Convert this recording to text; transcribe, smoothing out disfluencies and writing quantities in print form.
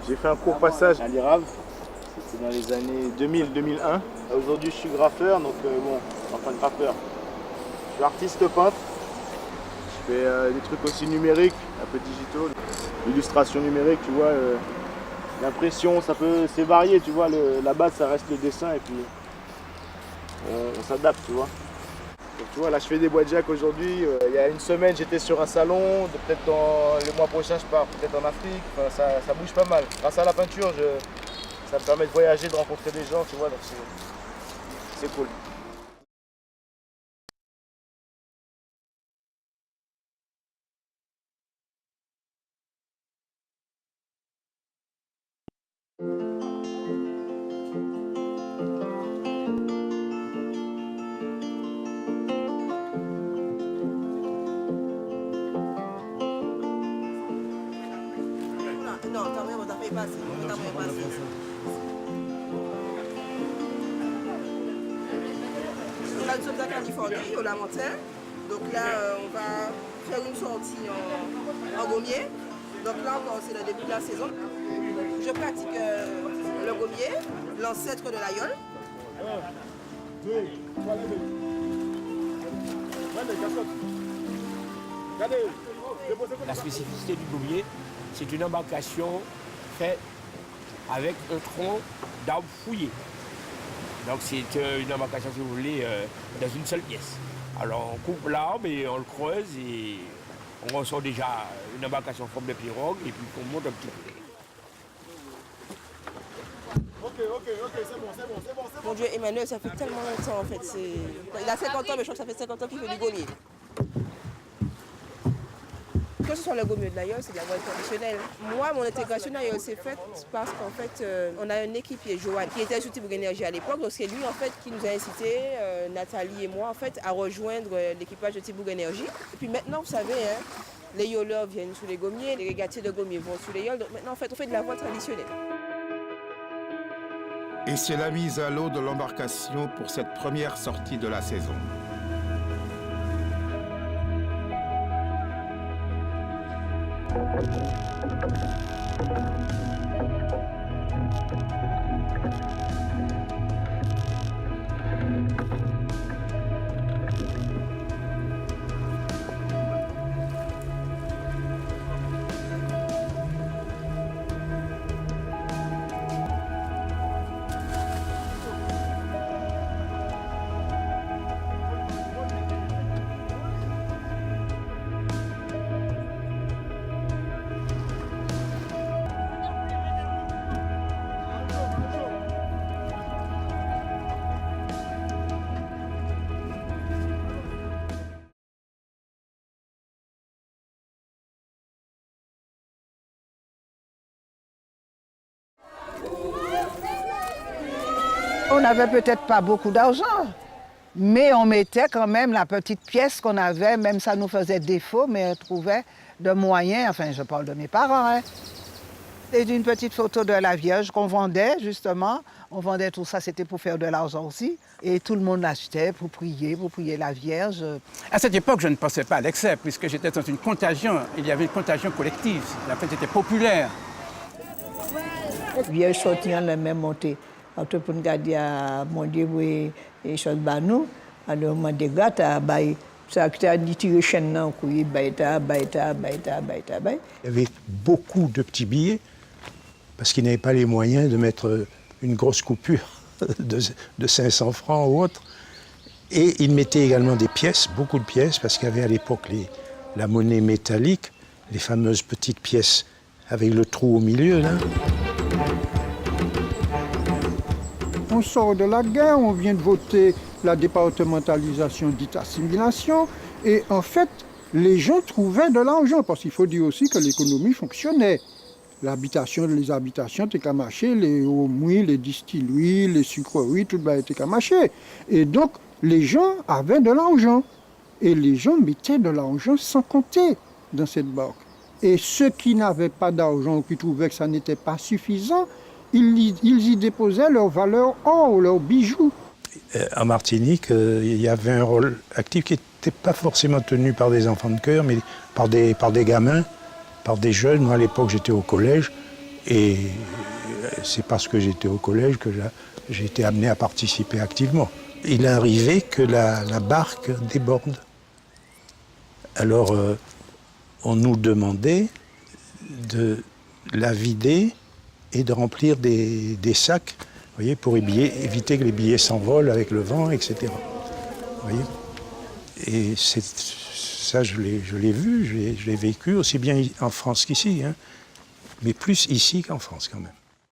J'ai fait un court passage à l'IRAV, c'était dans les années 2000-2001. Aujourd'hui je suis graffeur, donc bon, enfin graffeur. Je suis artiste peintre. Je fais des trucs aussi numériques, un peu digitaux. L'illustration numérique, tu vois, l'impression, c'est varié, tu vois. La base, ça reste le dessin et puis on s'adapte, tu vois. Donc, tu vois, là, je fais des boîtes jack aujourd'hui. Il y a une semaine, j'étais sur un salon. Peut-être dans le mois prochain, je pars peut-être en Afrique. Enfin, ça bouge pas mal. Grâce à la peinture, ça me permet de voyager, de rencontrer des gens, tu vois. Donc c'est cool. Non, t'as fait passer. Là, nous sommes à Californie, au La Montagne. Donc là, on va faire une sortie en gommier. Donc là encore, c'est le début de la saison. Je pratique le gommier, l'ancêtre de l'aïeul. La spécificité du gommier, c'est une embarcation faite avec un tronc d'arbre fouillé. Donc c'est une embarcation, si vous voulez, dans une seule pièce. Alors on coupe l'arbre et on le creuse et on ressort déjà une embarcation en forme de pirogue et puis on monte un petit peu. Mon Dieu, Emmanuel, ça fait tellement longtemps en fait. Il a 50 ans, mais je crois que ça fait 50 ans qu'il fait du gommier. Que ce soit le gommier de l'aïeul, c'est de la voie traditionnelle. Moi, mon intégration d'aïeul s'est faite parce qu'en fait, on a un équipier, Joanne, qui était sur Tibouk Énergie à l'époque. Donc c'est lui en fait qui nous a incité, Nathalie et moi, en fait, à rejoindre l'équipage de Tibouk Énergie. Et puis maintenant, vous savez, hein, les yoleurs viennent sous les gommiers, les régatiers de gommiers vont sous les yoles. Donc maintenant, en fait, on fait de la voie traditionnelle. Et c'est la mise à l'eau de l'embarcation pour cette première sortie de la saison. On n'avait peut-être pas beaucoup d'argent, mais on mettait quand même la petite pièce qu'on avait, même ça nous faisait défaut, mais on trouvait de moyens, enfin je parle de mes parents. Hein. C'est une petite photo de la Vierge qu'on vendait justement, on vendait tout ça, c'était pour faire de l'argent aussi, et tout le monde l'achetait pour prier la Vierge. À cette époque, je ne pensais pas à l'excès, puisque j'étais dans une contagion, il y avait une contagion collective, la fête était populaire. La Vierge sortit en la même montée. Après, pour nous garder à mon Dieu, et choses banou, alors, on des gâtes à bailler. Ça a dit tirer chaîne, non, couille, baïta. Il y avait beaucoup de petits billets, parce qu'ils n'avaient pas les moyens de mettre une grosse coupure de 500 francs ou autre. Et ils mettaient également des pièces, beaucoup de pièces, parce qu'il y avait à l'époque la monnaie métallique, les fameuses petites pièces avec le trou au milieu, là. On sort de la guerre, on vient de voter la départementalisation dite assimilation, et en fait, les gens trouvaient de l'argent, parce qu'il faut dire aussi que l'économie fonctionnait. Les habitations étaient qu'à marcher, les homouis, les distilleries, les sucreries, tout était qu'à marcher. Et donc, les gens avaient de l'argent. Et les gens mettaient de l'argent sans compter dans cette banque. Et ceux qui n'avaient pas d'argent ou qui trouvaient que ça n'était pas suffisant, ils y déposaient leurs valeurs or, leurs bijoux. En Martinique, il y avait un rôle actif qui n'était pas forcément tenu par des enfants de chœur, mais par des gamins, par des jeunes. Moi, à l'époque, j'étais au collège. Et c'est parce que j'étais au collège que j'ai été amené à participer activement. Il est arrivé que la barque déborde. Alors, on nous demandait de la vider et de remplir des sacs, vous voyez, pour éviter que les billets s'envolent avec le vent, etc. Vous voyez. Et ça, je l'ai vu, je l'ai vécu aussi bien en France qu'ici, hein, mais plus ici qu'en France quand même.